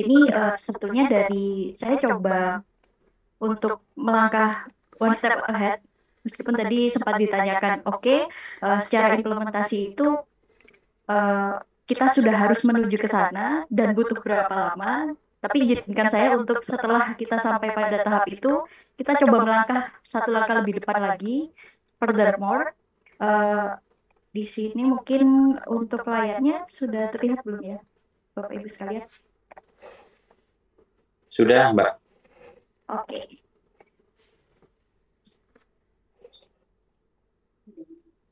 ini sebetulnya dari saya coba untuk melangkah one step ahead, meskipun tadi sempat ditanyakan, oke, secara implementasi itu eh, kita sudah harus menuju ke sana dan butuh berapa lama. Tapi izinkan saya untuk setelah kita sampai pada tahap itu, kita coba melangkah satu langkah lebih depan lagi. Furthermore, eh, di sini mungkin untuk layarnya sudah terlihat belum ya, Bapak Ibu sekalian? Sudah, Mbak. Oke.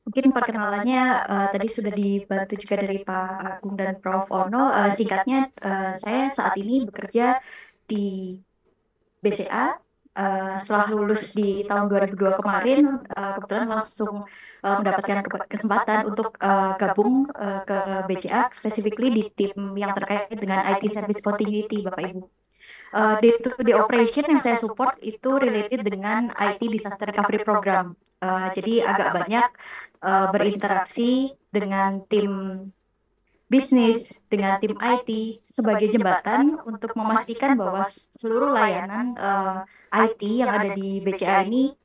Mungkin perkenalannya tadi sudah dibantu juga dari Pak Agung dan Prof. Ono. Singkatnya, saya saat ini bekerja di BCA. Setelah lulus di tahun 2002 kemarin, kebetulan langsung mendapatkan kesempatan untuk gabung ke BCA, specifically di tim yang terkait dengan IT Service Continuity, Bapak Ibu. Day-to-day operation yang saya support itu related dengan IT Disaster Recovery Program. Jadi agak banyak berinteraksi dengan tim bisnis, dengan tim IT sebagai jembatan untuk memastikan bahwa seluruh layanan IT yang ada di BCA ini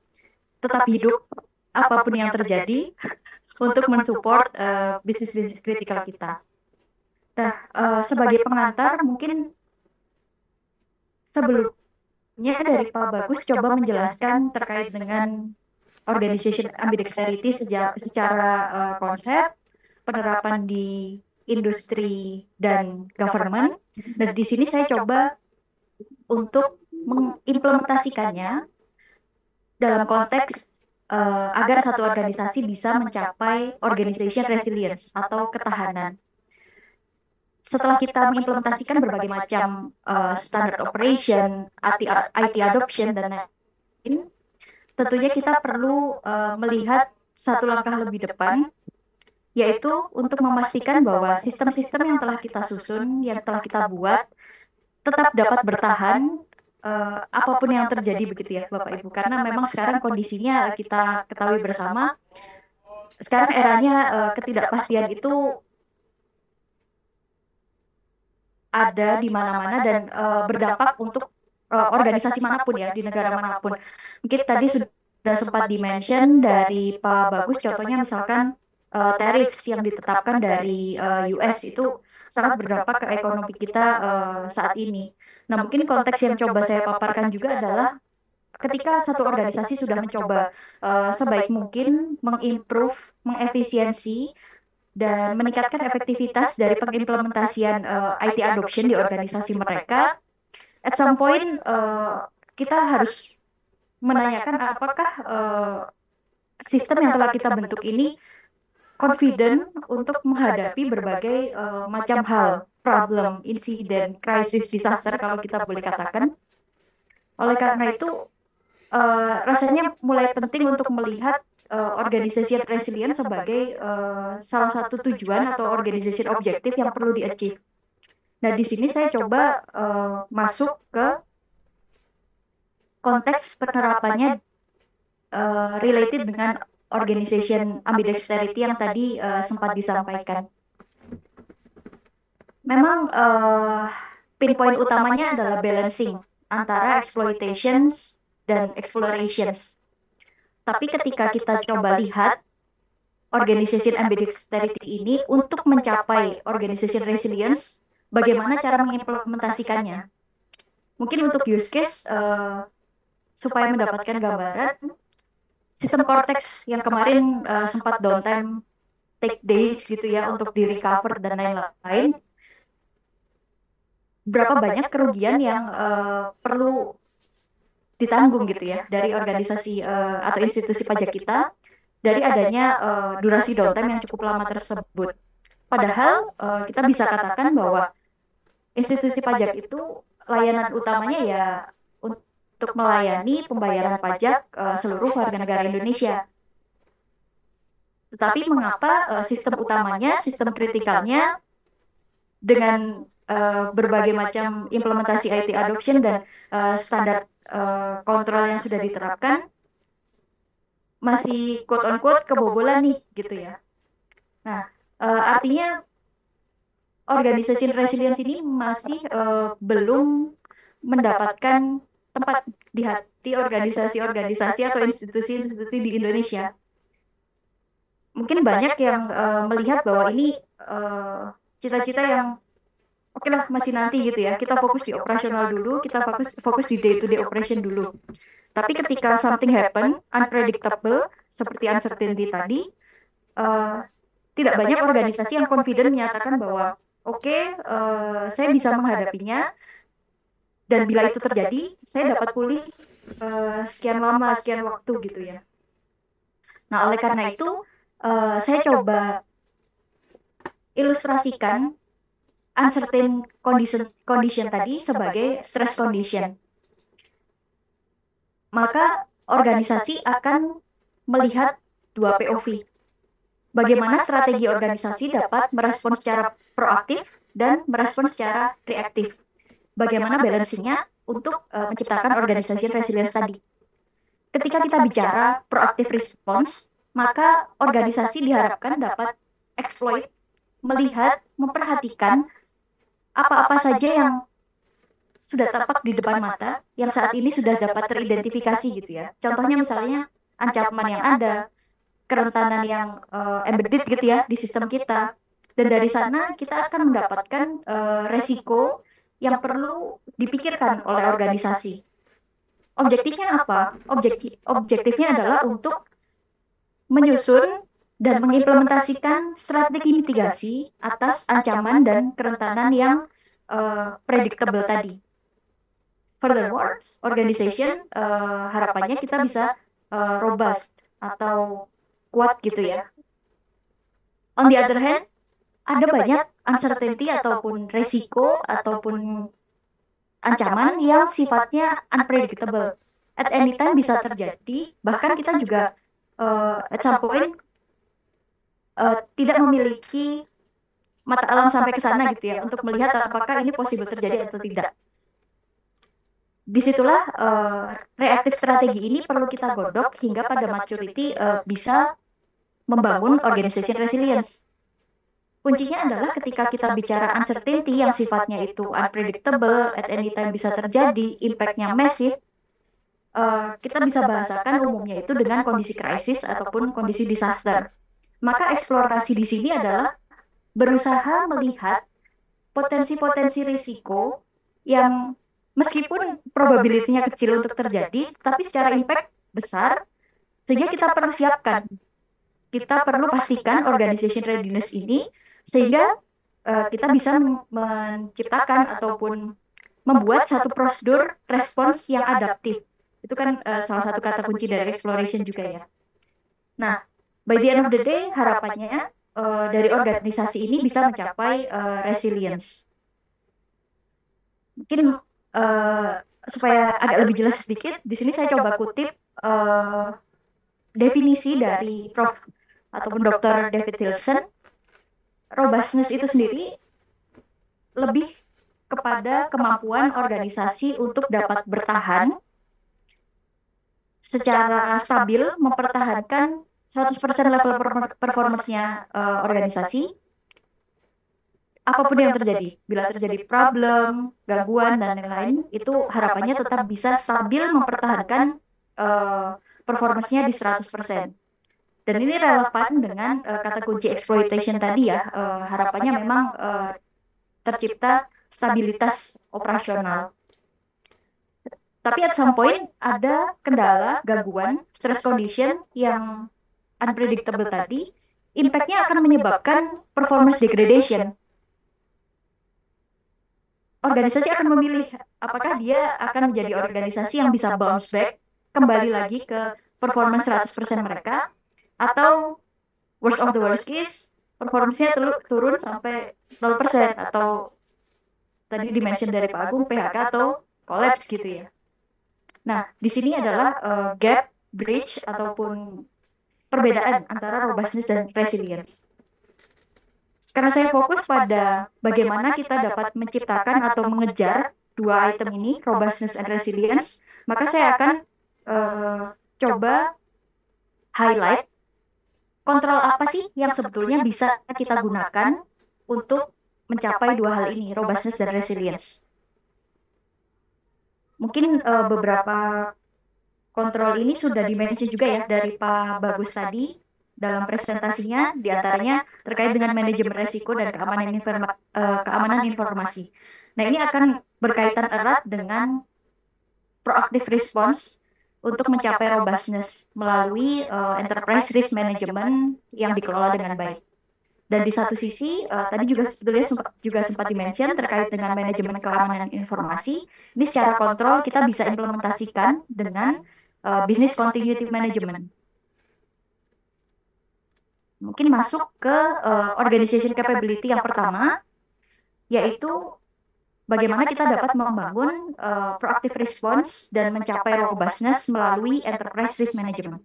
tetap hidup apapun yang terjadi untuk mensupport bisnis-bisnis kritikal kita. Nah, sebagai pengantar mungkin sebelumnya dari Pak Bagus coba menjelaskan terkait dengan organization ambidexterity secara konsep, penerapan di industri dan government. Dan di sini saya coba untuk mengimplementasikannya dalam konteks agar satu organisasi bisa mencapai organization resilience atau ketahanan. Setelah kita mengimplementasikan berbagai macam standard operation, IT adoption, dan lain-lain, tentunya kita perlu melihat satu langkah lebih depan, yaitu untuk memastikan bahwa sistem-sistem yang telah kita susun, yang telah kita buat, tetap dapat bertahan apapun yang terjadi begitu ya Bapak Ibu. Karena memang sekarang kondisinya kita ketahui bersama, sekarang eranya ketidakpastian itu ada di mana-mana dan berdampak untuk organisasi manapun ya, di negara manapun. Mungkin tadi sudah sempat di-mention dari Pak Bagus, contohnya misalkan tariffs yang ditetapkan dari US itu sangat berdampak ke ekonomi kita saat ini. Nah, mungkin konteks yang coba saya paparkan juga adalah ketika satu organisasi sudah mencoba sebaik mungkin mengimprove, mengefisiensi, dan meningkatkan efektivitas dari pengimplementasian IT adoption di organisasi mereka, at some point kita harus menanyakan apakah sistem yang telah kita bentuk ini confident untuk menghadapi berbagai macam hal, problem, insiden, krisis, disaster kalau kita boleh katakan. Oleh karena itu, rasanya mulai penting untuk melihat organization resilience sebagai salah satu tujuan atau organization objektif yang perlu di-achieve. Nah, di sini saya coba masuk ke konteks penerapannya related dengan organization ambidexterity yang tadi sempat disampaikan. Memang pinpoint utamanya adalah balancing antara exploitations dan explorations. Tapi ketika kita coba lihat organization ambidexterity ini untuk mencapai organization resilience, bagaimana cara mengimplementasikannya? Mungkin untuk use case supaya mendapatkan gambaran, sistem Cortex yang kemarin sempat downtime take days gitu ya untuk di recover dan lain-lain, berapa banyak kerugian yang perlu ditanggung gitu ya dari organisasi atau institusi pajak kita dari adanya durasi downtime yang cukup lama tersebut. Padahal kita bisa katakan bahwa institusi pajak itu layanan utamanya ya untuk melayani pembayaran pajak seluruh warga negara Indonesia. Tetapi mengapa sistem utamanya, sistem kritikalnya dengan berbagai macam implementasi IT adoption dan standar kontrol yang sudah diterapkan masih quote on quote kebobolan nih gitu ya. Nah, artinya organisasi resilience ini masih belum mendapatkan tempat di hati organisasi-organisasi atau institusi-institusi di Indonesia. Mungkin banyak yang melihat bahwa ini cita-cita yang oke lah masih nanti gitu ya. Kita fokus di operasional dulu, kita fokus di day to day operation dulu. Tapi ketika something happen, unpredictable, seperti uncertainty tadi, eh, tidak banyak organisasi yang confident menyatakan bahwa oke, saya bisa menghadapinya dan bila itu terjadi, saya dapat pulih sekian lama, sekian waktu gitu ya. Nah, oleh karena itu, saya coba ilustrasikan uncertain condition tadi sebagai stress condition. Maka organisasi akan melihat dua POV. Bagaimana strategi organisasi dapat merespons secara proaktif dan merespons secara reaktif. Bagaimana balancingnya untuk menciptakan organisasi resilience tadi. Ketika kita bicara proaktif response, maka organisasi diharapkan dapat exploit, melihat, memperhatikan apa-apa saja yang sudah tampak di depan mata, yang saat ini sudah dapat teridentifikasi gitu ya. Contohnya misalnya ancaman yang ada, kerentanan yang embedded gitu ya di sistem kita. Dan dari sana kita akan mendapatkan resiko yang perlu dipikirkan oleh organisasi. Objektifnya apa? Objektifnya adalah untuk menyusun dan mengimplementasikan strategi mitigasi atas ancaman dan kerentanan yang predictable tadi. Furthermore, organization harapannya kita bisa robust atau kuat gitu ya. On the other hand, ada banyak uncertainty ataupun resiko ataupun ancaman yang sifatnya unpredictable. At any time bisa terjadi, bahkan kita juga at some point tidak memiliki mata alam sampai ke sana gitu ya untuk melihat apakah ini possible terjadi atau tidak. Disitulah reaktif strategi ini perlu kita godok hingga pada maturity bisa membangun organization resilience. Kuncinya adalah ketika kita bicara uncertainty yang sifatnya itu unpredictable, at any time bisa terjadi, impact-nya massive, kita bisa bahasakan umumnya itu dengan kondisi krisis ataupun kondisi disaster. Maka eksplorasi di sini adalah berusaha melihat potensi-potensi risiko yang meskipun probability-nya kecil untuk terjadi, tapi secara impact besar, sehingga kita perlu siapkan. Kita perlu pastikan organization readiness ini, sehingga kita bisa menciptakan ataupun membuat satu prosedur respons yang adaptif. Itu kan salah satu kata kunci dari exploration juga ya. Nah, by the end of the day, harapannya dari organisasi ini bisa mencapai resilience. Mungkin supaya agak lebih jelas sedikit, di sini saya coba kutip definisi dari Prof. ataupun Dr. David Wilson. Robustness itu sendiri lebih kepada kemampuan organisasi untuk dapat bertahan secara stabil, mempertahankan 100% level performance-nya organisasi, apapun yang terjadi. Bila terjadi problem, gangguan, dan lain-lain, itu harapannya tetap bisa stabil mempertahankan performance-nya di 100%. Dan ini relevan dengan kata kunci exploitation tadi ya, harapannya memang tercipta stabilitas operasional. Tapi at some point ada kendala, gangguan, stress condition yang unpredictable tadi, impact-nya akan menyebabkan performance degradation. Organisasi akan memilih apakah dia akan menjadi organisasi yang bisa bounce back, kembali lagi ke performance 100% mereka, atau worst of the worst case, performance-nya turun sampai 0% atau tadi dimention dari Pak Agung, PHK atau collapse gitu ya. Nah, di sini adalah gap, bridge, ataupun perbedaan antara robustness dan resilience. Karena saya fokus pada bagaimana kita dapat menciptakan atau mengejar dua item ini, robustness and resilience, maka saya akan coba highlight kontrol apa sih yang sebetulnya bisa kita gunakan untuk mencapai dua hal ini, robustness dan resilience. Mungkin beberapa kontrol ini sudah dimention juga ya dari Pak Bagus tadi dalam presentasinya, diantaranya terkait dengan manajemen resiko dan keamanan informasi. Nah, ini akan berkaitan erat dengan proactive response untuk mencapai robustness melalui enterprise risk management yang dikelola dengan baik. Dan di satu sisi, tadi juga sebetulnya sempat dimention terkait dengan manajemen keamanan informasi. Ini secara kontrol kita bisa implementasikan dengan business continuity management. Mungkin masuk ke organization capability yang pertama, yaitu bagaimana kita dapat membangun proactive response dan mencapai robustness melalui enterprise risk management.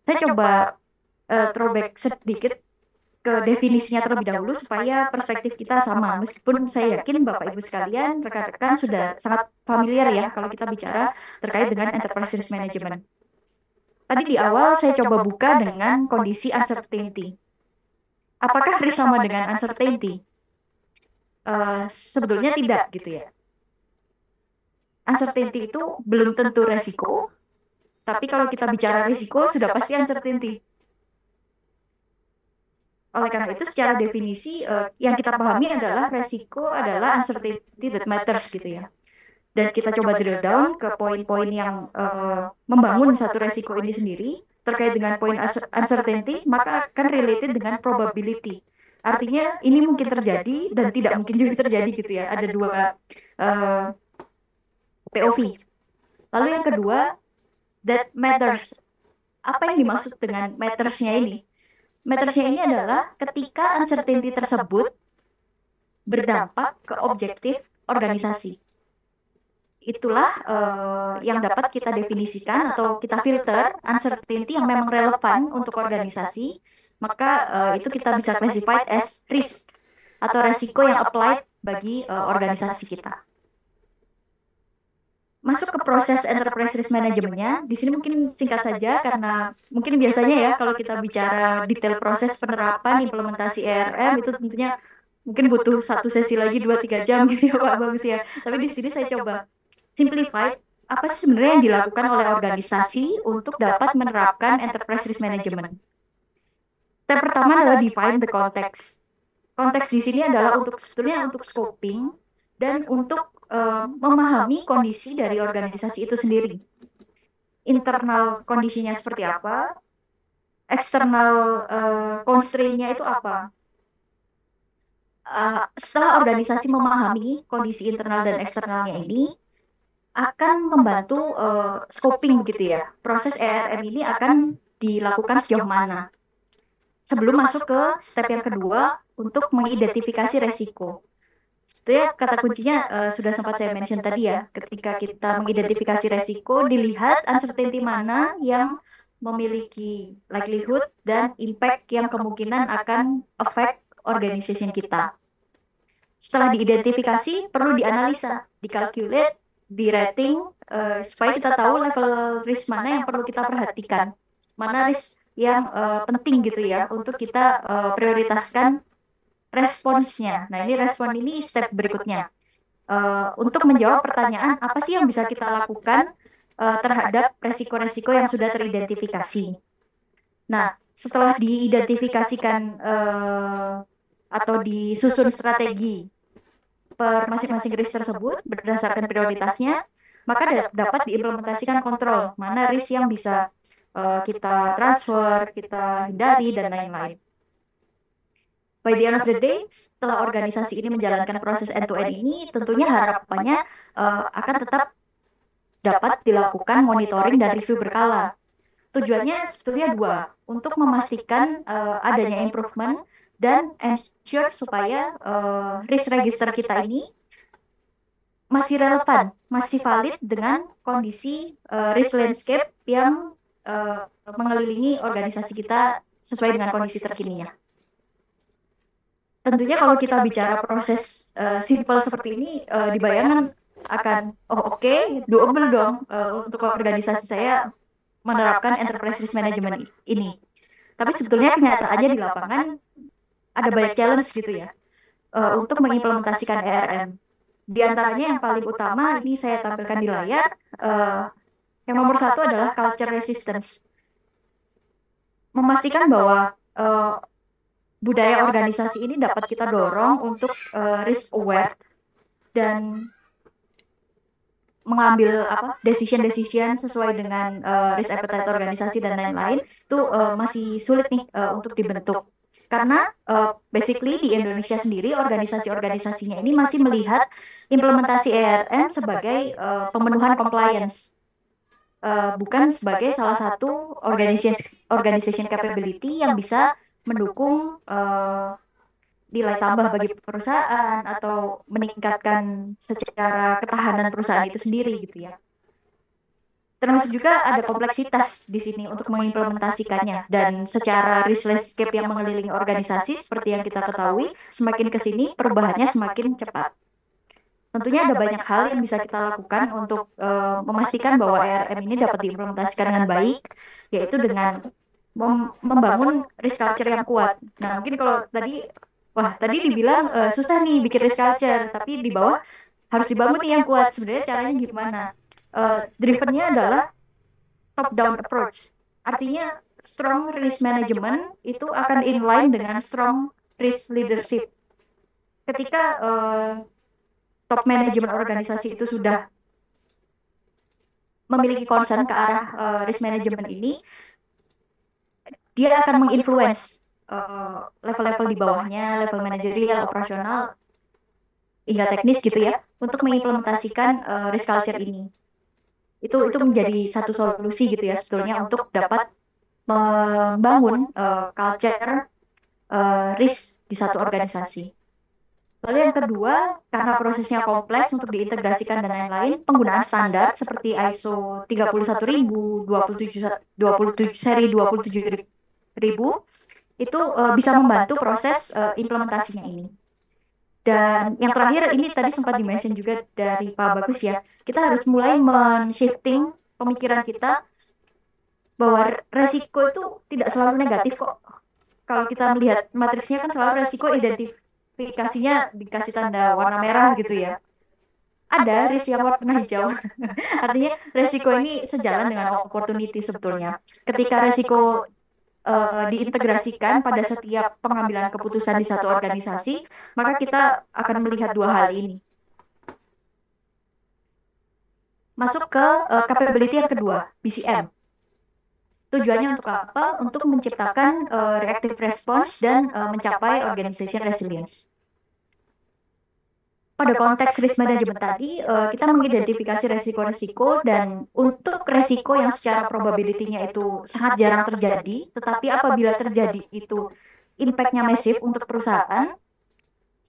Saya coba throwback sedikit ke definisinya terlebih dahulu supaya perspektif kita sama. Meskipun saya yakin Bapak Ibu sekalian, rekan-rekan sudah sangat familiar ya kalau kita bicara terkait dengan enterprise risk management. Tadi di awal saya coba buka dengan kondisi uncertainty. Apakah risk sama dengan uncertainty? Sebetulnya tidak gitu ya. Uncertainty itu belum tentu resiko, tapi kalau kita bicara risiko sudah pasti uncertainty. Oleh karena itu, secara definisi yang kita pahami adalah resiko adalah uncertainty that matters gitu ya. Dan kita coba drill down ke poin-poin yang membangun satu resiko ini sendiri terkait dengan poin uncertainty, maka akan related dengan probability. Artinya ini mungkin terjadi dan tidak mungkin juga terjadi gitu ya. Ada dua POV. Lalu yang kedua, that matters. Apa yang dimaksud dengan matters-nya ini? Matters-nya ini adalah ketika uncertainty tersebut berdampak ke objektif organisasi. Itulah yang dapat kita definisikan atau kita filter uncertainty yang memang relevan untuk organisasi, maka itu kita bisa classified as risk atau resiko yang applied bagi organisasi kita. Masuk ke proses enterprise risk manajemennya, di sini mungkin singkat saja karena mungkin biasanya ya kalau kita bicara detail proses penerapan implementasi ERM itu tentunya mungkin butuh satu sesi lagi 2-3 jam gitu ya Pak Bagus ya. Tapi di sini saya coba simplified, apa sih sebenarnya yang dilakukan oleh organisasi untuk dapat menerapkan enterprise risk management. Step pertama adalah define the context. Konteks di sini adalah sebetulnya untuk scoping dan untuk memahami kondisi dari organisasi itu sendiri. Internal kondisinya seperti apa, eksternal constraint-nya itu apa. Setelah organisasi memahami kondisi internal dan eksternalnya ini, akan membantu scoping gitu ya. Proses ERM ini akan dilakukan sejauh mana. Sebelum masuk ke step yang kedua untuk mengidentifikasi resiko. Itu ya kata kuncinya sudah sempat saya mention tadi ya. Ketika kita mengidentifikasi resiko, dilihat uncertainty mana yang memiliki likelihood dan impact yang kemungkinan akan affect organization kita. Setelah diidentifikasi, perlu dianalisa, dikalkulate, di rating supaya kita tahu level risk mana yang perlu kita perhatikan, mana risk yang penting gitu ya untuk kita prioritaskan responsnya. Nah, ini respon ini step berikutnya. Untuk menjawab pertanyaan, apa sih yang bisa kita lakukan terhadap resiko-resiko yang sudah teridentifikasi. Nah, setelah diidentifikasikan atau disusun strategi per masing-masing risk tersebut berdasarkan prioritasnya, maka dapat diimplementasikan kontrol, mana risk yang bisa kita transfer, kita hindari, dan lain-lain. By the end of the day, setelah organisasi ini menjalankan proses end-to-end ini, tentunya harapannya akan tetap dapat dilakukan monitoring dan review berkala. Tujuannya sebetulnya dua, untuk memastikan adanya improvement dan ensure supaya risk register kita ini masih relevan, masih valid dengan kondisi risk landscape yang mengelilingi organisasi kita sesuai dengan kondisi terkininya. Tentunya kalau kita bicara proses simple seperti ini, dibayangkan akan, doable dong untuk organisasi saya menerapkan enterprise risk management ini. Tapi sebetulnya kenyataannya di lapangan ada banyak challenge gitu ya untuk mengimplementasikan ERM. Di antaranya yang paling utama ini saya tampilkan di layar. eh, yang nomor satu adalah culture resistance, memastikan bahwa budaya organisasi ini dapat kita dorong untuk risk aware dan mengambil apa decision sesuai dengan risk appetite organisasi dan lain-lain itu masih sulit nih untuk dibentuk karena basically di Indonesia sendiri organisasi-organisasinya ini masih melihat implementasi ERM sebagai pemenuhan compliance, bukan sebagai salah satu organization capability yang bisa mendukung nilai tambah bagi perusahaan atau meningkatkan secara ketahanan perusahaan itu sendiri gitu ya. Termasuk juga ada kompleksitas di sini untuk mengimplementasikannya dan secara risk landscape yang mengelilingi organisasi seperti yang kita ketahui, semakin ke sini perubahannya semakin cepat. Tentunya ada banyak hal yang bisa kita lakukan untuk memastikan bahwa ERM ini dapat diimplementasikan dengan baik, yaitu dengan membangun risk culture yang kuat. Nah, mungkin kalau tadi, wah tadi dibilang susah nih bikin risk culture, tapi di bawah harus dibangun nih yang kuat. Sebenarnya caranya gimana? Drivennya adalah top-down approach. Artinya strong risk management itu akan inline dengan strong risk leadership. Ketika top manajemen organisasi itu sudah memiliki concern ke arah risk management ini, dia akan menginfluence level-level di bawahnya, level manajerial, operasional, hingga teknis gitu ya, untuk mengimplementasikan risk culture ini. Itu menjadi satu solusi gitu ya sebetulnya untuk dapat membangun culture risk di satu organisasi. Lalu yang kedua, karena prosesnya kompleks untuk diintegrasikan dan lain-lain, penggunaan standar seperti ISO 31000, 27 seri 27000 itu bisa membantu proses implementasinya ini. Dan yang terakhir ini tadi sempat dimention juga dari Pak Bagus ya, kita harus mulai men-shifting pemikiran kita bahwa resiko itu tidak selalu negatif kok. Kalau kita melihat matriksnya kan selalu resiko identifikasinya dikasih tanda warna merah gitu ya. Ada risk yang warna hijau. Artinya resiko ini sejalan dengan opportunity sebetulnya. Ketika resiko diintegrasikan pada setiap pengambilan keputusan di satu organisasi, maka kita akan melihat dua hal ini. Masuk ke capability yang kedua, BCM. Tujuannya untuk apa? Untuk menciptakan reactive response dan mencapai organization resilience. Pada konteks risk management tadi, kita mengidentifikasi resiko-resiko dan untuk resiko yang secara probability-nya itu sangat jarang terjadi, tetapi apabila terjadi itu impact-nya masif untuk perusahaan,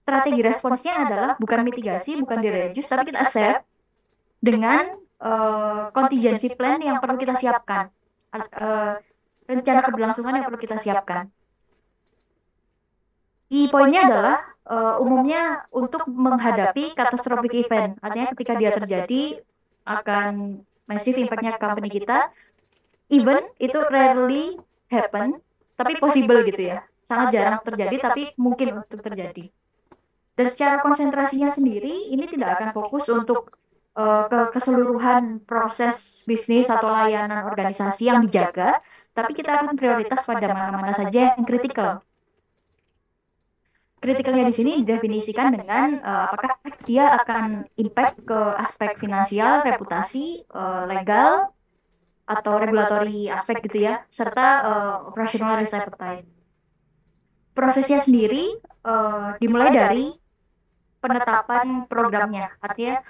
strategi responsnya adalah bukan mitigasi, bukan di-reduce, tapi kita accept dengan contingency plan yang perlu kita siapkan, rencana keberlangsungan yang perlu kita siapkan. Key poinnya adalah umumnya untuk menghadapi catastrophic event, artinya ketika dia terjadi akan massive impact-nya ke company kita. Even itu rarely happen, tapi possible gitu ya. Sangat jarang terjadi, tapi mungkin untuk terjadi. Dan secara konsentrasinya sendiri, ini tidak akan fokus untuk keseluruhan proses bisnis atau layanan organisasi yang dijaga, tapi kita akan prioritas pada mana-mana saja yang kritikal. Kritikalnya di sini didefinisikan dengan apakah dia akan impact ke aspek finansial, reputasi, legal, atau regulatory aspek gitu ya, serta operational risk appetite. Prosesnya sendiri dimulai dari penetapan programnya, artinya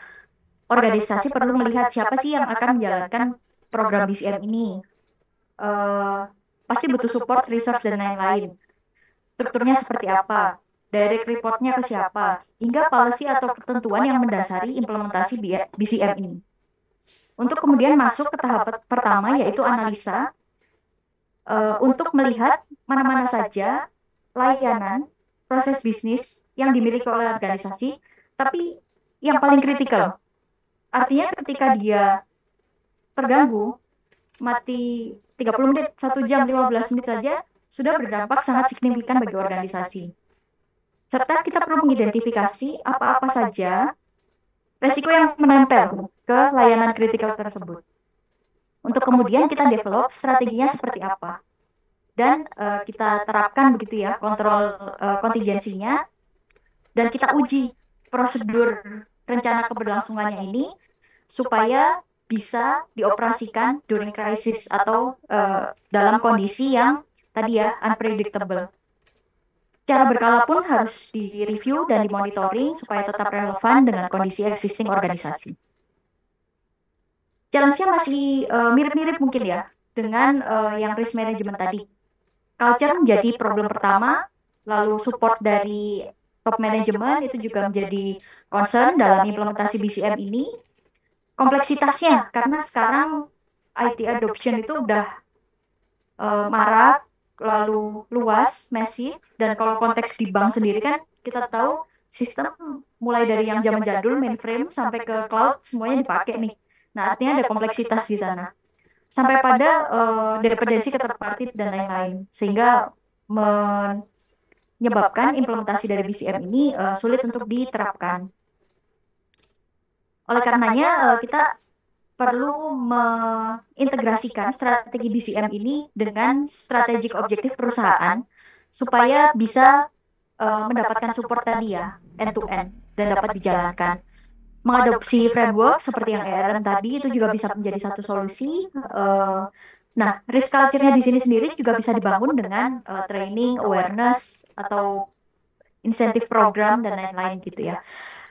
organisasi perlu melihat siapa sih yang akan menjalankan program BCM ini. Pasti butuh support, resource, dan lain-lain. Strukturnya seperti apa? Direct reportnya ke siapa, hingga policy atau ketentuan yang mendasari implementasi BCM ini. Untuk kemudian masuk ke tahap pertama yaitu analisa untuk melihat mana-mana saja layanan proses bisnis yang dimiliki oleh organisasi, tapi yang paling kritikal. Artinya ketika dia terganggu, mati 30 menit, 1 jam, 15 menit saja, sudah berdampak sangat signifikan bagi organisasi. serta kita perlu mengidentifikasi apa-apa saja resiko yang menempel ke layanan kritikal tersebut. Untuk kemudian kita develop strateginya seperti apa. Dan kita terapkan begitu ya kontrol kontingensinya, dan kita uji prosedur rencana keberlangsungannya ini supaya bisa dioperasikan during crisis atau dalam kondisi yang tadi ya unpredictable. Cara berkala pun harus direview dan dimonitoring supaya tetap relevan dengan kondisi existing organisasi. Challenge-nya masih mirip-mirip mungkin ya dengan yang risk management tadi. Culture menjadi problem pertama, lalu support dari top management itu juga menjadi concern dalam implementasi BCM ini. Kompleksitasnya, karena sekarang IT adoption itu udah marak, lalu luas, masif, dan kalau konteks di bank sendiri kan kita tahu sistem mulai dari yang zaman jadul mainframe sampai ke cloud semuanya dipakai nih. Nah, artinya ada kompleksitas di sana. Sampai pada dependensi ke third party dan lain-lain. Sehingga menyebabkan implementasi dari BCM ini sulit untuk diterapkan. Oleh karenanya, kita perlu mengintegrasikan strategi BCM ini dengan strategic objektif perusahaan supaya bisa mendapatkan support tadi ya, end to end, dan dapat dijalankan. Mengadopsi framework seperti yang ERM tadi itu juga bisa menjadi satu solusi. Nah, risk culture-nya di sini sendiri juga bisa dibangun dengan training, awareness, atau insentif program dan lain-lain gitu ya.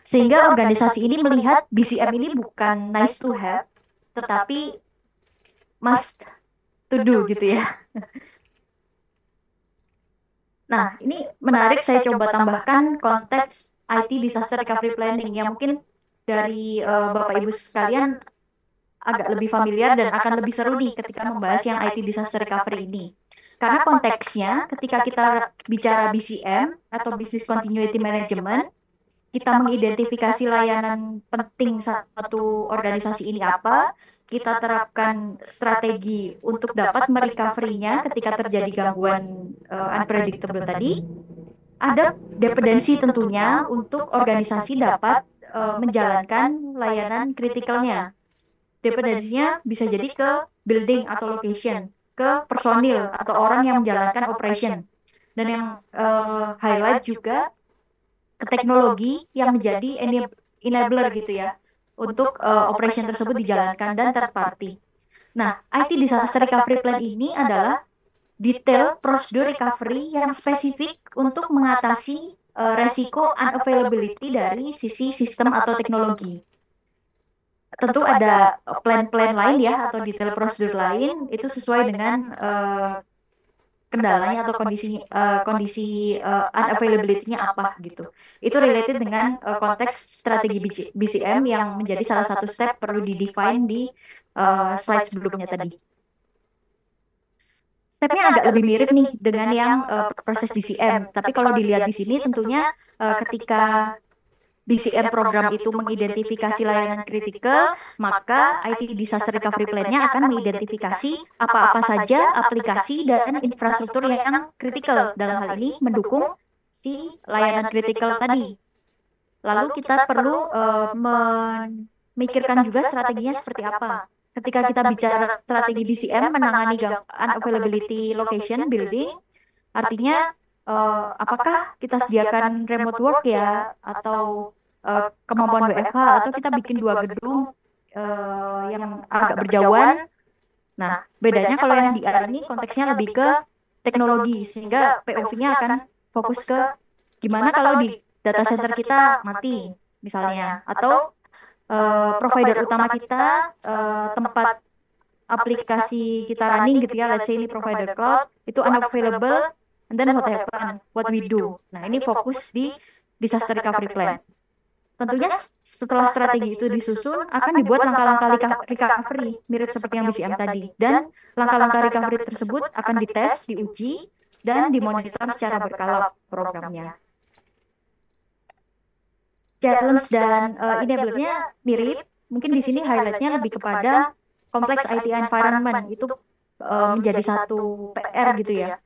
Sehingga organisasi ini melihat BCM ini bukan nice to have, tetapi must to do gitu ya. Nah, ini menarik saya coba tambahkan konteks IT disaster recovery planning yang mungkin dari Bapak Ibu sekalian agak lebih familiar dan akan lebih seru nih ketika membahas yang IT disaster recovery ini. Karena konteksnya ketika kita bicara BCM atau Business Continuity Management, kita mengidentifikasi layanan penting satu organisasi ini apa, kita terapkan strategi untuk dapat merecovery-nya ketika terjadi gangguan unpredictable tadi. Ada dependensi tentunya untuk organisasi dapat menjalankan layanan kritikalnya. Dependensinya bisa jadi ke building atau location, ke personil atau orang yang menjalankan operation. Dan yang highlight juga ke teknologi yang menjadi enabler gitu ya untuk operation tersebut dijalankan dan third party. Nah, IT Disaster Recovery Plan ini adalah detail prosedur recovery yang spesifik untuk mengatasi resiko unavailability dari sisi sistem atau teknologi. Tentu ada plan-plan lain ya atau detail prosedur lain itu sesuai dengan kendalanya atau kondisi unavailability-nya apa gitu. Itu related dengan konteks strategi BCM yang menjadi salah satu step perlu di-define di slide sebelumnya tadi. Stepnya agak lebih mirip nih dengan yang proses BCM, tapi kalau dilihat di sini tentunya ketika BCM program itu mengidentifikasi layanan kritikal, maka IT Disaster Recovery Plan-nya akan mengidentifikasi apa-apa saja aplikasi dan infrastruktur yang kritikal. Dalam hal ini mendukung si layanan kritikal tadi. Lalu kita perlu memikirkan juga strateginya seperti apa. Ketika kita bicara strategi BCM menangani unavailability location building, artinya apakah kita sediakan remote work ya atau kemampuan WFH atau kita bikin dua gedung yang agak berjauhan. Nah, bedanya kalau yang di R ini konteksnya lebih ke teknologi sehingga POV-nya akan fokus ke gimana kalau di data center kita mati misalnya atau provider utama kita tempat aplikasi kita running gitu ya, let's say ini provider cloud itu unavailable, and then what happen, what we do. Nah, ini fokus di disaster recovery plan. Tentunya setelah strategi itu disusun, akan dibuat langkah-langkah recovery, mirip seperti yang BCM tadi. Dan langkah-langkah recovery tersebut akan dites, diuji, dan dimonitor secara berkala programnya. Challenge dan enabler-nya mirip, mungkin di sini highlight-nya lebih kepada kompleks IT environment, itu menjadi satu PR gitu ya.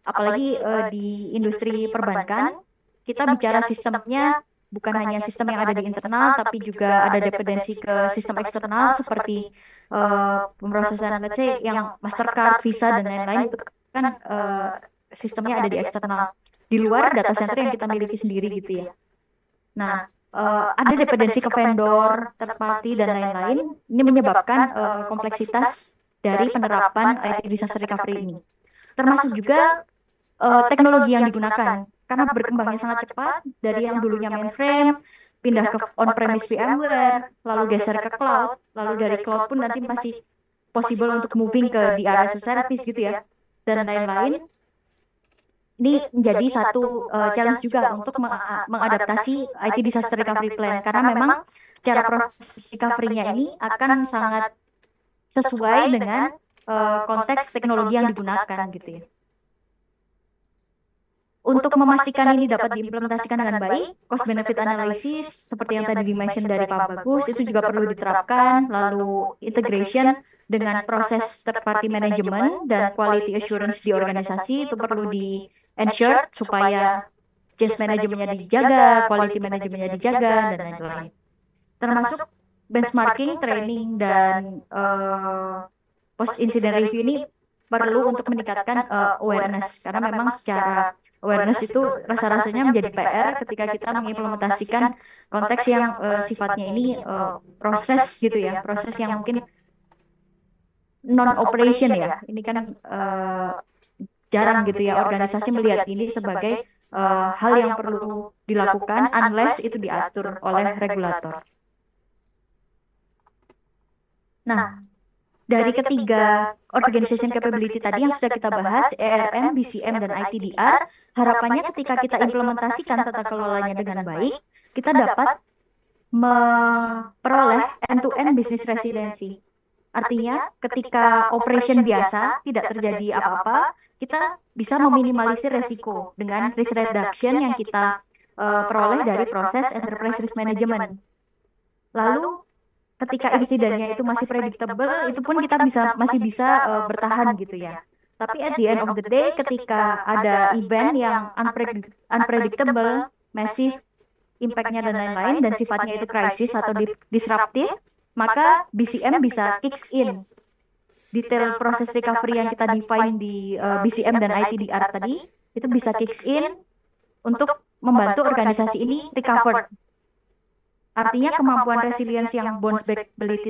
Apalagi di industri perbankan, kita bicara sistemnya bukan hanya sistem yang ada di internal, tapi juga ada dependensi ke sistem eksternal seperti pemrosesan, let's say yang Mastercard, Visa dan lain-lain itu kan sistemnya ada di eksternal, di luar data center yang kita miliki sendiri gitu ya. Nah, ada dependensi ke vendor, third party dan lain-lain. Ini menyebabkan kompleksitas dari penerapan IT disaster recovery ini. Termasuk juga teknologi yang digunakan karena berkembangnya sangat cepat dari yang dulunya mainframe pindah ke on-premise VMware, lalu geser ke cloud, lalu dari cloud pun nanti masih possible untuk moving ke DR as a service gitu ya, dan lain-lain. Ini menjadi satu challenge juga untuk mengadaptasi IT disaster recovery plan karena memang cara proses recovery-nya ini akan sangat sesuai dengan konteks teknologi yang digunakan gitu ya. Untuk memastikan ini dapat diimplementasikan dengan baik, cost benefit analysis seperti yang tadi di-mention dari Pak Bagus itu juga perlu diterapkan, lalu integration dengan proses third party management dan quality assurance di organisasi itu perlu di-ensure supaya change manajemennya dijaga, quality manajemennya dijaga, dan lain-lain. Termasuk benchmarking, training, dan post incident review ini perlu untuk meningkatkan awareness karena memang secara awareness itu rasa-rasanya menjadi PR ketika kita mengimplementasikan konteks yang sifatnya ini proses gitu ya, proses yang mungkin non-operation ya. Ini kan jarang gitu ya organisasi melihat ini sebagai hal yang perlu dilakukan unless itu diatur oleh regulator. Nah, dari ketiga organization capability tadi yang sudah kita bahas, ERM, BCM, dan ITDR, harapannya ketika kita implementasikan tata kelolanya dengan baik, kita dapat memperoleh end-to-end business resiliency. Artinya, ketika operation biasa tidak terjadi apa-apa, kita bisa meminimalisir resiko dengan risk reduction yang kita peroleh dari proses enterprise risk management. Lalu, ketika insidennya itu masih predictable, itu pun kita masih bisa bertahan gitu ya. Tapi at the end of the day, ketika ada event yang unpredictable, massive, impact-nya dan lain-lain, dan sifatnya itu krisis atau disruptif, maka BCM bisa kicks in. Detail proses recovery yang kita define di BCM dan ITDR tadi, itu bisa kicks in untuk membantu organisasi ini recover. Artinya kemampuan resiliensi yang bounce backability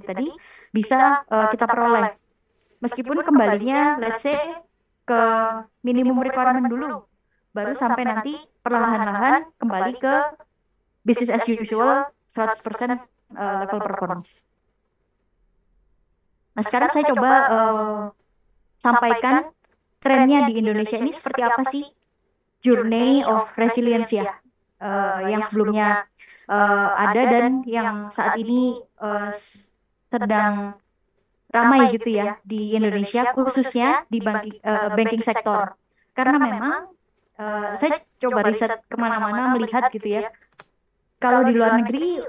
tadi bisa kita peroleh. Meskipun kembalinya let's say ke minimum requirement dulu, baru sampai nanti perlahan-lahan kembali ke business as usual 100% level performance. Nah, sekarang saya coba sampaikan trennya di Indonesia ini seperti apa sih journey of resilience ya, yang sebelumnya ada dan yang saat ini sedang ramai gitu ya di Indonesia, khususnya di banking sektor. Karena memang saya coba riset kemana-mana melihat gitu ya, kalau di luar negeri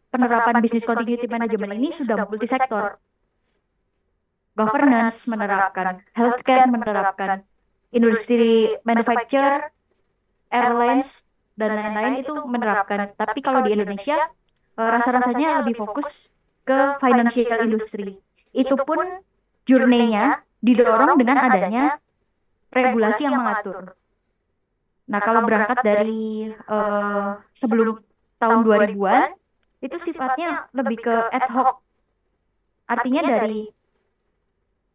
penerapan business continuity management ini sudah multi sektor. Governance menerapkan, healthcare menerapkan, industri manufacture, airlines, dan lain-lain itu menerapkan. Tapi kalau di Indonesia, rasa-rasanya lebih fokus ke financial industry. Itu pun journey-nya didorong dengan adanya regulasi yang mengatur. Nah, kalau berangkat dari sebelum tahun 2000-an, itu sifatnya lebih ke ad hoc. Artinya dari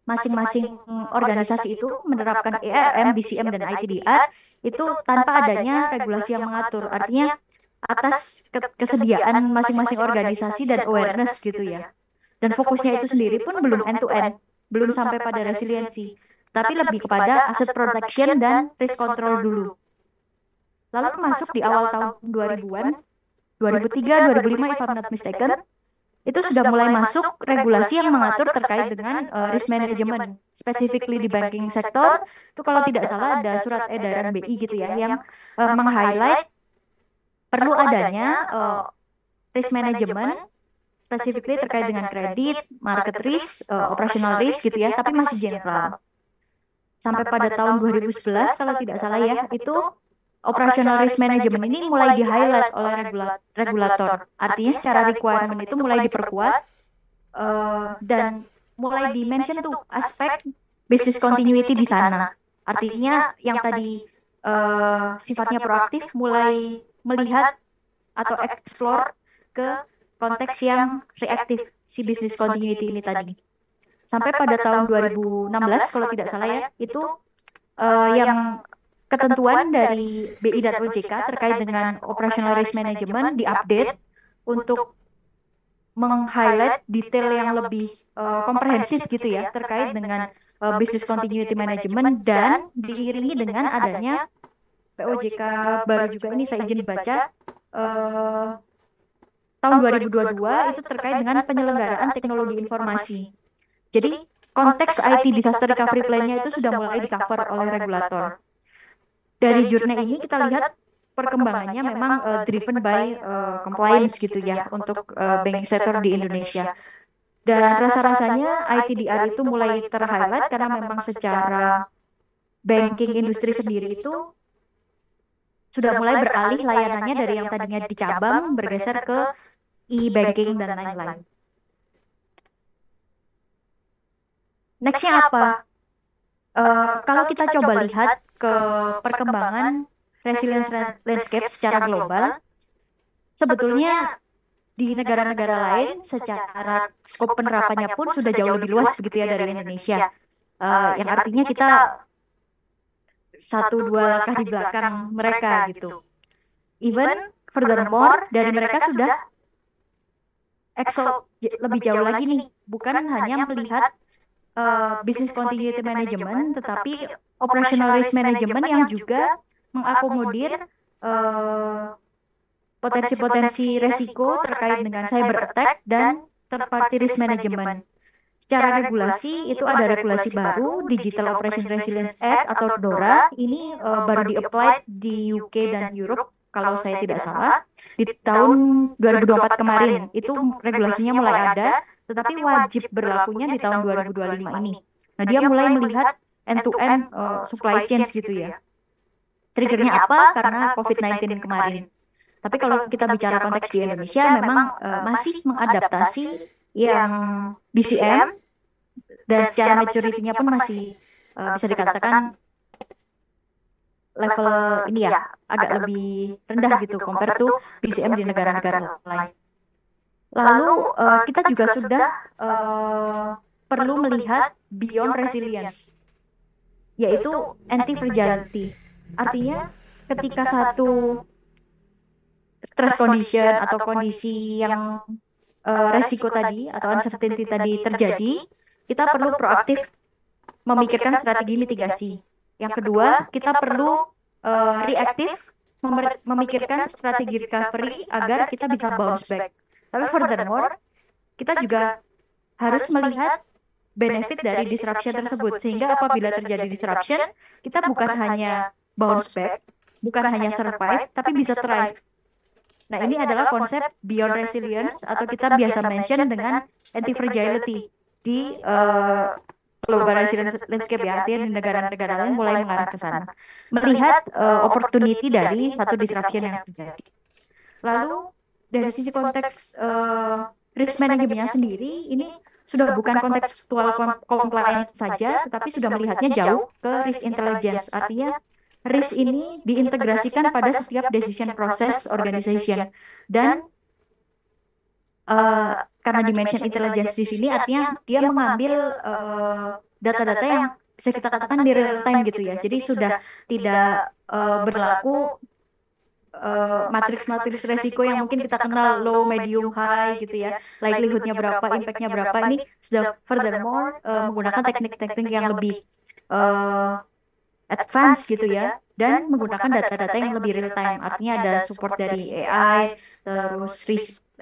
masing-masing organisasi itu menerapkan ERM, BCM, dan ITDR itu tanpa adanya regulasi yang mengatur. Artinya atas kesediaan masing-masing organisasi dan awareness gitu ya. Dan fokusnya itu sendiri pun belum end-to-end, belum sampai pada resiliensi, tapi lebih kepada asset protection dan risk control dulu. Lalu masuk di awal tahun 2000-an, 2003, 2005 if I'm not mistaken, itu sudah mulai masuk regulasi yang mengatur terkait dengan risk management, specifically di banking sektor. Itu kalau tidak salah ada surat edaran BI gitu ya, yang meng-highlight perlu adanya risk management, specifically terkait dengan kredit, market risk, operational risk gitu ya, tapi masih general. sampai pada tahun 2011 kalau tidak salah ya, itu operational risk management ini mulai di-highlight oleh regulator. Artinya secara requirement itu mulai diperkuat dan mulai di-mention tuh aspek business continuity di sana. Artinya yang tadi sifatnya proaktif mulai melihat atau explore ke konteks yang reaktif si business continuity ini tadi. Sampai pada tahun 2016 kalau tidak salah ya, itu yang ketentuan dari BI dan OJK terkait dengan operational risk management diupdate untuk meng-highlight detail yang lebih komprehensif gitu ya terkait dengan business continuity management dan diiringi dengan adanya POJK baru juga ini saya izin baca tahun 2022 itu terkait dengan penyelenggaraan teknologi informasi. Jadi konteks IT disaster recovery plan-nya itu sudah mulai di-cover oleh regulator. Dari jurnal ini kita lihat perkembangannya memang driven by compliance gitu ya untuk banking sector di Indonesia. Dan rasa-rasanya ITDR itu mulai ter-highlight karena memang secara banking industri sendiri itu sudah mulai beralih layanannya dari yang tadinya di cabang bergeser ke e-banking dan lain-lain. Nextnya apa? Kalau kita coba lihat ke perkembangan resilience landscape secara global, sebetulnya di negara-negara lain secara skop penerapannya pun sudah jauh lebih luas begitu ya dari Indonesia. Yang artinya kita satu dua langkah di belakang mereka gitu. Even furthermore dari mereka sudah excel lebih jauh lagi nih, bukan hanya melihat business continuity management, tetapi operational risk management yang juga mengakomodir potensi-potensi resiko terkait dengan cyber attack dan third party risk management. Secara regulasi itu ada regulasi baru Digital Operation Resilience Act atau DORA. Ini baru di-apply di UK dan Europe kalau saya tidak salah di tahun 2024 kemarin. Itu regulasinya mulai ada, tetapi wajib berlakunya di tahun 2025 ini. Nah, dia mulai melihat end-to-end supply chain gitu ya. Triggernya apa? Karena COVID-19 kemarin. Tapi kalau kita bicara konteks di Indonesia, memang masih mengadaptasi yang BCM dan secara maturity-nya pun masih bisa dikatakan level ini ya agak lebih rendah gitu compare to BCM di negara-negara lain. Lalu kita juga sudah perlu melihat beyond resilience, yaitu anti-fragility. Artinya ketika satu stress condition atau kondisi yang resiko tadi atau uncertainty tadi terjadi, kita perlu proaktif memikirkan strategi mitigasi. Yang kedua, kita perlu reaktif memikirkan strategi recovery agar kita bisa bounce back. Tapi furthermore, kita juga harus melihat benefit dari disruption tersebut. Sehingga apabila terjadi disruption, kita bukan hanya bounce back, bukan hanya survive, tapi bisa thrive. Nah, ini adalah konsep beyond resilience atau kita biasa mention dengan anti-fragility di global resilience landscape ya, artinya di negara-negara lain mulai mengarah ke sana. Melihat opportunity dari satu disruption yang terjadi. Lalu, dari sisi konteks risk manajemennya sendiri, ini sudah bukan kontekstual compliance saja, tetapi sudah melihatnya jauh ke risk intelligence. Artinya, risk ini diintegrasikan pada setiap decision process organization. Dan karena dimension intelligence di sini artinya dia mengambil data-data yang bisa kita katakan di real time gitu ya. Jadi sudah tidak berlaku matriks-matriks resiko yang mungkin kita kenal low, medium, high gitu ya. Likelihoodnya berapa, impactnya berapa. Ini sudah furthermore menggunakan teknik-teknik yang lebih advance gitu ya. Dan menggunakan data-data yang lebih real time. Artinya ada support dari AI, terus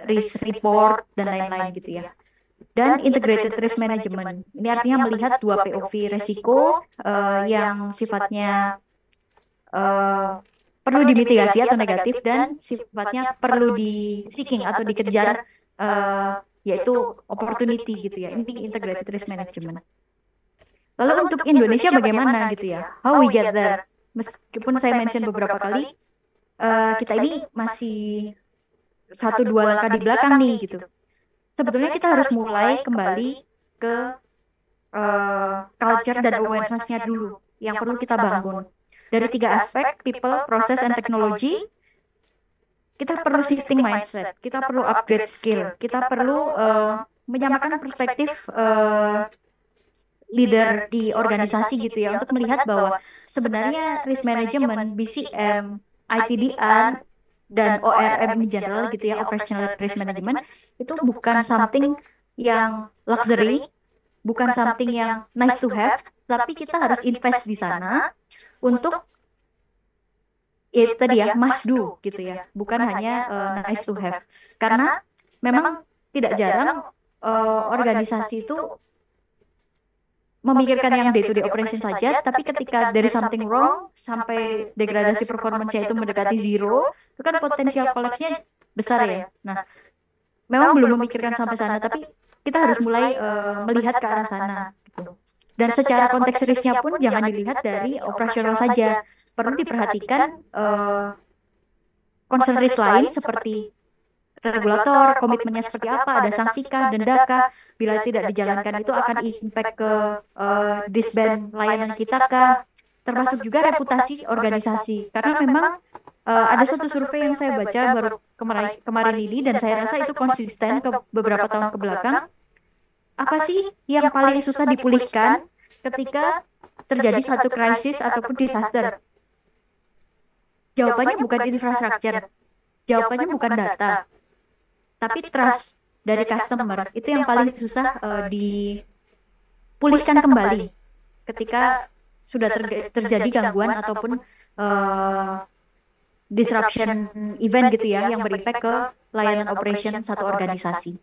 risk report dan lain-lain gitu ya. Dan integrated risk management. Ini artinya melihat dua POV resiko yang sifatnya perlu dimitigasi atau negatif dan sifatnya perlu di seeking atau dikejar yaitu opportunity gitu ya. Ini integrated risk management. Lalu untuk Indonesia bagaimana gitu ya? How we get there? Meskipun saya mention beberapa kali, kita ini masih satu dua langkah di belakang nih gitu. Sebetulnya kita harus mulai kembali ke culture dan awareness-nya dulu yang perlu kita bangun. Dari tiga aspek, people, process, and technology, kita perlu shifting mindset, kita perlu upgrade skill, kita perlu menyamakan perspektif leader di organisasi gitu ya untuk melihat bahwa sebenarnya risk management, BCM, ITDR, dan ORM in general gitu ya, operational risk management itu bukan something yang luxury, bukan something yang nice to have, tapi kita harus invest di sana untuk itu tadi ya must do gitu ya, bukan hanya nice to have. Karena memang tidak jarang organisasi itu memikirkan yang day to day operation saja, tapi ketika dari something wrong sampai degradasi performance-nya itu mendekati zero, itu kan potensial collapse-nya besar ya. Nah, memang belum memikirkan sampai sana, tapi kita harus mulai melihat ke arah sana gitu. Dan secara konteks risknya pun jangan dilihat dari operasional saja, perlu diperhatikan concern risk lain seperti regulator, komitmennya seperti apa, ada sangsikah, dendakah, bila tidak dijalankan itu akan impact ke disband layanan kita kah, termasuk juga reputasi organisasi. Karena memang ada satu survei yang saya baca baru kemarin ini dan saya rasa itu konsisten ke beberapa tahun ke belakang. Apa sih yang paling susah dipulihkan ketika terjadi satu krisis ataupun disaster? Jawabannya bukan infrastruktur, jawabannya bukan data, tapi trust dari customer. Itu yang paling susah dipulihkan kembali ketika sudah terjadi gangguan ataupun disruption event gitu ya yang berefek ke layanan operation satu organisasi.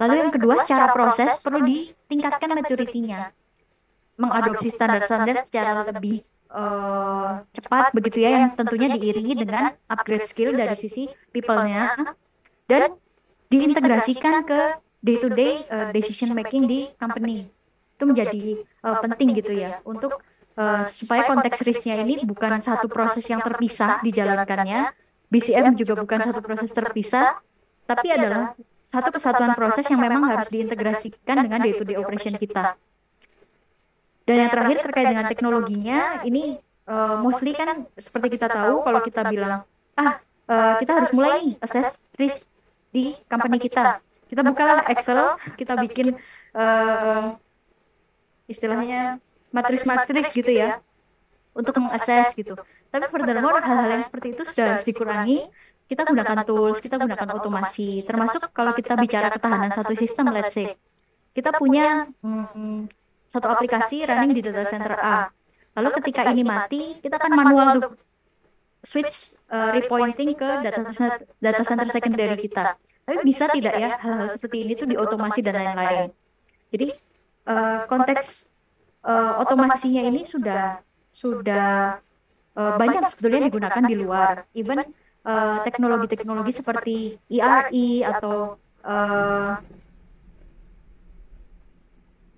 Lalu yang kedua, secara proses perlu ditingkatkan maturity-nya, mengadopsi standar-standar secara lebih cepat begitu ya, yang tentunya diiringi dengan upgrade skill dari sisi people-nya dan diintegrasikan ke day-to-day decision making di company. Itu menjadi penting gitu ya untuk supaya konteks risknya ini bukan satu proses yang terpisah dijalankannya, BCM juga bukan satu proses terpisah, tapi adalah satu kesatuan proses yang memang harus diintegrasikan dengan day-to-day operation kita. Dan yang terakhir terkait dengan teknologinya, ini mostly kan seperti kita tahu kalau kita bilang, kita harus mulai nih assess risk di company kita. Kita bukalah Excel, kita bikin istilahnya matriks-matriks gitu ya, untuk mengakses gitu. Tapi furthermore, hal-hal yang seperti itu sudah harus dikurangi. Kita gunakan tools, kita gunakan otomasi, termasuk kalau kita bicara ketahanan satu sistem, let's say. Kita punya satu aplikasi running di data center A. Lalu ketika ini mati, kita kan manual tuh switch repointing ke data center secondary kita. Tapi bisa tidak ya hal-hal seperti ini tuh diotomasi dan lain-lain. Jadi konteks otomasinya ini sudah banyak sebetulnya digunakan di luar. Even teknologi-teknologi seperti ERE atau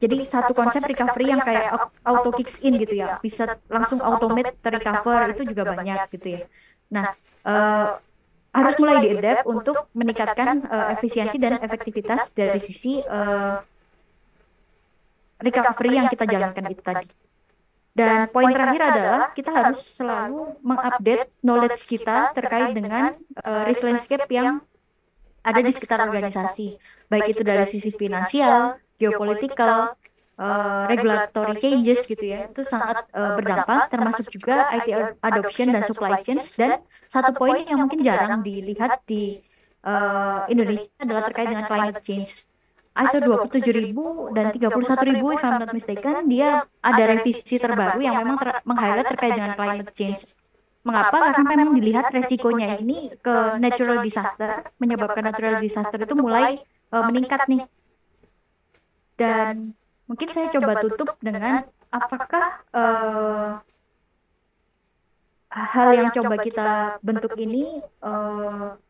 jadi satu konsep recovery yang kayak auto kicks in gitu ya, bisa langsung automate recover itu juga banyak gitu ya. Nah, harus mulai diadapt untuk meningkatkan efisiensi dan efektivitas dari sisi recovery yang kita jalankan itu tadi. Dan poin terakhir adalah kita harus selalu mengupdate knowledge kita terkait dengan risk landscape yang ada di sekitar organisasi, baik itu dari sisi finansial, geopolitical, regulatory changes gitu ya, itu sangat berdampak, termasuk juga IT adoption dan supply chains. Dan satu poin yang mungkin jarang dilihat di Indonesia adalah terkait dengan climate change. ISO 27000 dan 31000 if I'm not mistaken, dia ada revisi terbaru yang memang meng-highlight terkait dengan climate change. Mengapa? Karena memang dilihat resikonya ini ke natural disaster, menyebabkan natural disaster itu mulai meningkat nih. Dan mungkin saya coba tutup dengan apakah hal yang coba kita bentuk ini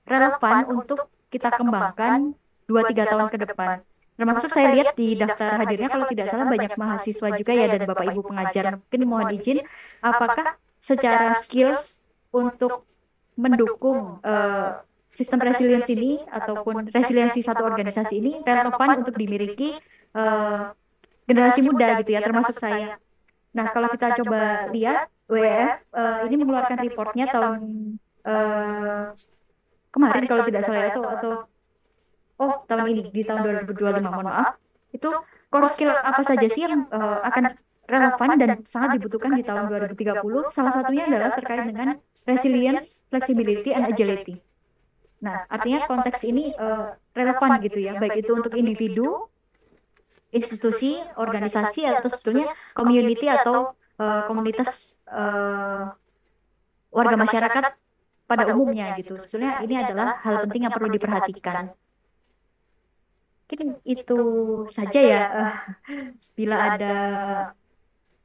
relevan untuk kita kembangkan 2-3 tahun ke depan. Termasuk saya lihat di daftar hadirnya kalau tidak salah banyak mahasiswa juga ya dan Bapak Ibu pengajar. Mungkin mohon izin, apakah secara skills untuk mendukung sistem resilience ini ataupun resiliensi satu organisasi ini relevan untuk dimiliki eh, generasi muda gitu ya, termasuk saya. Nah, kalau kita coba lihat WWF ini mengeluarkan reportnya tahun eh, kemarin kalau tidak salah ya, atau oh tahun ini di tahun 2025 mohon maaf, itu core skill apa saja sih yang akan relevan dan sangat dibutuhkan di tahun 2030. Salah satunya adalah terkait dengan resilience, flexibility, and agility. Nah, artinya konteks ini relevan gitu ya, baik itu untuk individu, institusi, organisasi, atau sebetulnya community atau komunitas eh, warga masyarakat pada umumnya gitu. Sebetulnya ini adalah hal penting yang perlu diperhatikan. Mungkin itu saja ya. Bila ada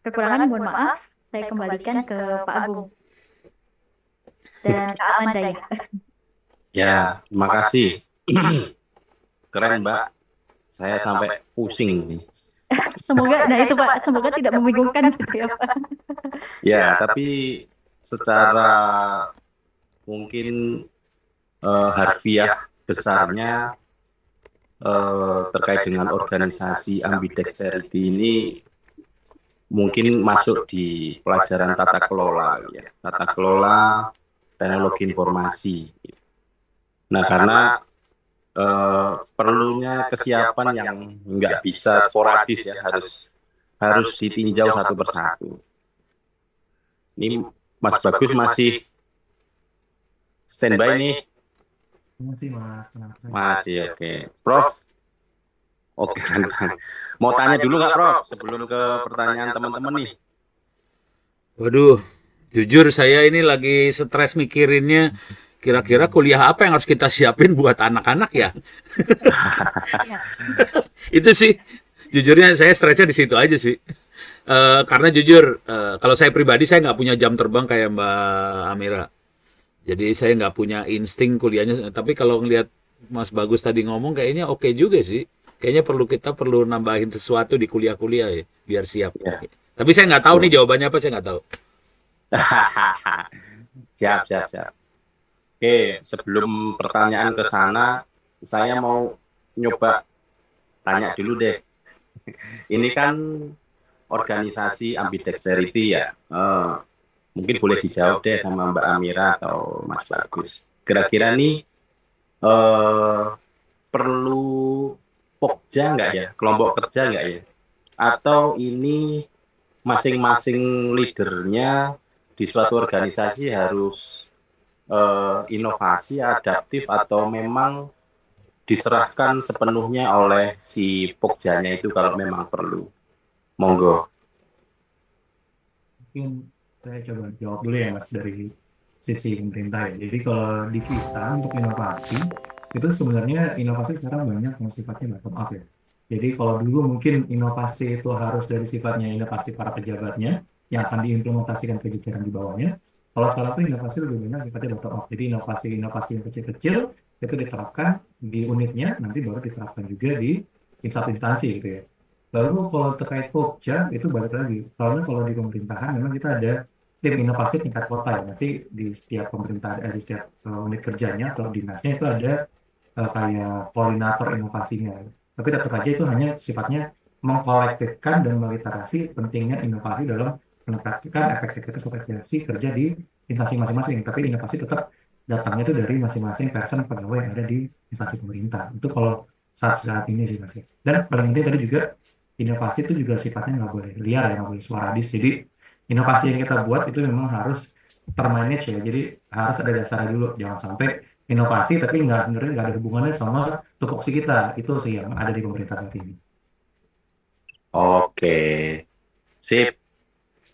kekurangan, mohon maaf. Saya kembalikan ke Pak Agung dan Kak Amanda ya. Ya, terima kasih. Keren, Mbak. Saya sampai pusing nih. Semoga, nah itu Pak, semoga tidak membingungkan gitu ya Pak. Ya, tapi secara mungkin harfiah besarnya terkait dengan organisasi ambidexterity ini mungkin masuk di pelajaran tata kelola, ya. Tata kelola teknologi informasi. Nah, karena perlunya kesiapan yang nggak bisa sporadis ya, harus ditinjau satu persatu. Ini Mas Bagus masih standby nih? Masih Mas, tenang saja. Masih, oke. Prof, oke kan. Mau tanya dulu nggak Prof, sebelum ke pertanyaan teman-teman nih? Waduh, jujur saya ini lagi stres mikirinnya kira-kira kuliah apa yang harus kita siapin buat anak-anak ya. Itu sih, jujurnya saya stresnya di situ aja sih. Karena jujur, kalau saya pribadi saya nggak punya jam terbang kayak Mbak Amira. Jadi saya nggak punya insting kuliahnya. Tapi kalau ngelihat Mas Bagus tadi ngomong, kayaknya oke juga sih. Kayaknya kita perlu nambahin sesuatu di kuliah-kuliah ya, biar siap. Ya, Tapi saya nggak tahu nih betul. jawabannya apa, saya nggak tahu. Siap, siap, siap. Oke, sebelum pertanyaan ke sana, saya mau nyoba tanya dulu deh. Ini kan organisasi ambidexterity ya. Mungkin boleh dijawab deh sama Mbak Amira atau Mas Bagus. Kira-kira nih eh, perlu pokja nggak ya, kelompok kerja nggak ya? Atau ini masing-masing leadernya di suatu organisasi harus inovasi, adaptif, atau memang diserahkan sepenuhnya oleh si pokjanya itu kalau memang perlu? Monggo. Mungkin saya coba jawab dulu ya Mas dari sisi pemerintah ya. Jadi kalau di kita untuk inovasi, itu sebenarnya inovasi sekarang banyak yang sifatnya bottom up ya. Jadi kalau dulu mungkin inovasi itu harus dari sifatnya inovasi para pejabatnya yang akan diimplementasikan ke jajaran di bawahnya. Kalau sekarang tuh inovasi lebih banyak sifatnya bottom up. Jadi inovasi-inovasi yang kecil-kecil itu diterapkan di unitnya, nanti baru diterapkan juga di satu instansi gitu ya. Lalu kalau terkait Pokja itu balik lagi. Karena kalau di pemerintahan memang kita ada tim inovasi tingkat kota ya. Nanti di setiap pemerintah, di setiap unit kerjanya atau dinasnya itu ada kayak koordinator inovasinya. Tapi tetap aja itu hanya sifatnya mengkolektifkan dan meliterasi pentingnya inovasi dalam meningkatkan efektivitas efisiensi kerja di instansi masing-masing. Tapi inovasi tetap datangnya itu dari masing-masing person pegawai yang ada di instansi pemerintah. Itu kalau saat ini sih Mas. Dan paling penting tadi juga inovasi itu juga sifatnya nggak boleh liar ya, nggak boleh sporadis. Jadi inovasi yang kita buat itu memang harus termanage ya. Jadi harus ada dasarnya dulu. Jangan sampai inovasi tapi nggak ada hubungannya sama tupoksi kita. Itu sih yang ada di pemerintah saat ini. Oke, sip.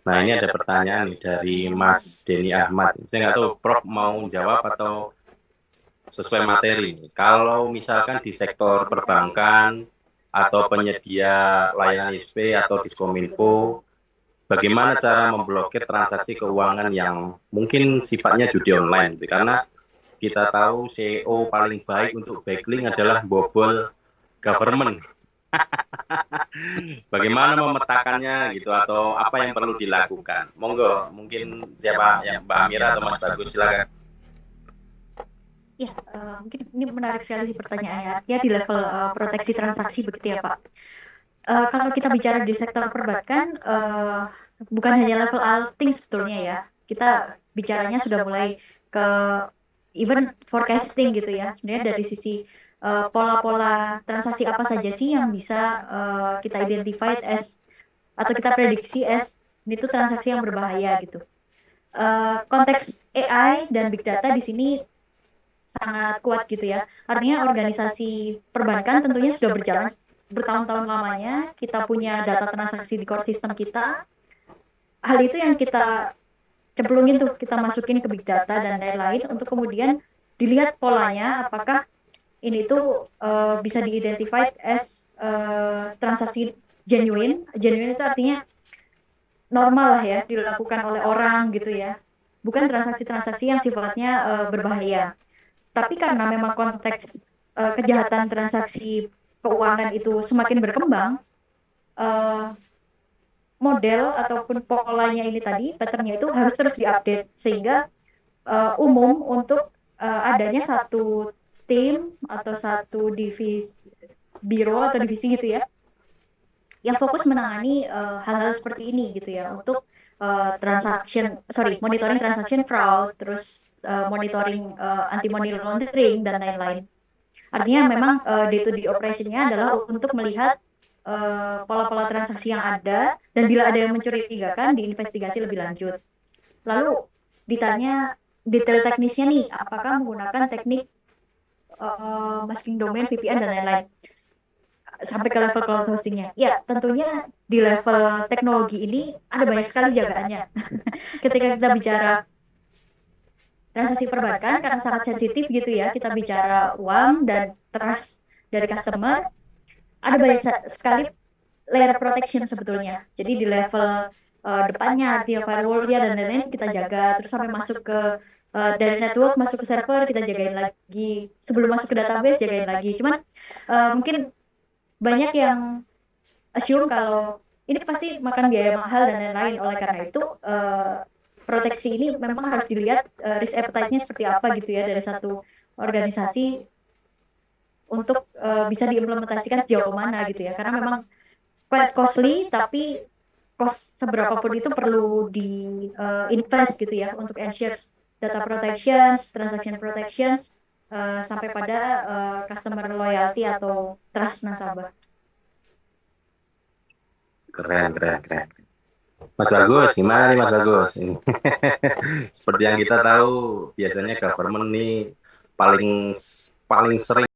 Nah, ini ada pertanyaan nih dari Mas Denny Ahmad. Saya nggak tahu Prof mau jawab atau sesuai materi. Kalau misalkan di sektor perbankan atau penyedia layanan ISP atau Diskominfo, bagaimana cara memblokir transaksi keuangan yang mungkin sifatnya judi online? Gitu. Karena kita tahu SEO paling baik untuk backlink adalah bobol government. Bagaimana memetakannya gitu atau apa yang perlu dilakukan? Monggo, mungkin siapa yang Mbak Amira atau Mas Bagus silakan. Ya, mungkin ini menarik sekali sih pertanyaannya. Ya di level proteksi transaksi begitu ya Pak. Kalau kita bicara di sektor perbankan, bukan hanya level alting sebetulnya ya. Kita bicaranya sudah mulai ke even forecasting gitu ya. Sebenarnya dari sisi pola-pola transaksi apa saja sih yang bisa kita identify as atau kita prediksi as itu transaksi yang berbahaya gitu. Konteks AI dan big data di sini sangat kuat gitu ya. Artinya organisasi perbankan tentunya sudah berjalan bertahun-tahun lamanya. Kita punya data transaksi di core system kita. Hal itu yang kita cemplungin tuh, kita masukin ke big data dan lain-lain untuk kemudian dilihat polanya apakah ini tuh bisa di-identify as transaksi genuine. Genuine itu artinya normal lah ya dilakukan oleh orang gitu ya. Bukan transaksi-transaksi yang sifatnya berbahaya. Tapi karena memang konteks kejahatan transaksi keuangan itu semakin berkembang, eh, model ataupun polanya ini tadi, patternnya itu harus terus diupdate sehingga umum untuk adanya satu tim atau satu divisi biro atau divisi gitu ya, yang fokus menangani hal-hal seperti ini gitu ya untuk monitoring transaction fraud, terus monitoring anti money laundering dan lain-lain. Artinya memang day-to-day operation-nya adalah untuk melihat pola-pola transaksi yang ada dan bila ada yang mencurigakan diinvestigasi lebih lanjut. Lalu ditanya detail teknisnya nih, apakah menggunakan teknik masking domain, VPN dan lain-lain sampai ke level cloud hostingnya. Ya, tentunya di level teknologi ini ada banyak sekali jagaannya. Ketika kita bicara transaksi perbankan karena sangat sensitif gitu ya, kita bicara uang dan trust dari customer, ada banyak sekali layer protection sebetulnya. Jadi di level depannya, artinya firewall-nya dan lain-lain kita jaga, terus sampai masuk ke dari network masuk ke server kita jagain lagi, sebelum masuk ke database jagain lagi. Cuman mungkin banyak yang assume kalau ini pasti makan biaya mahal dan lain-lain. Oleh karena itu proteksi ini memang harus dilihat risk appetite-nya seperti apa gitu ya dari satu organisasi untuk bisa diimplementasikan sejauh mana gitu ya. Karena memang quite costly, tapi cost seberapa pun itu perlu di invest gitu ya untuk ensure data protections, transaction protections, sampai pada customer loyalty atau trust nasabah. Keren, keren, keren. Mas Bagus, gimana nih Mas Bagus? Ini seperti yang kita tahu, biasanya government nih paling paling sering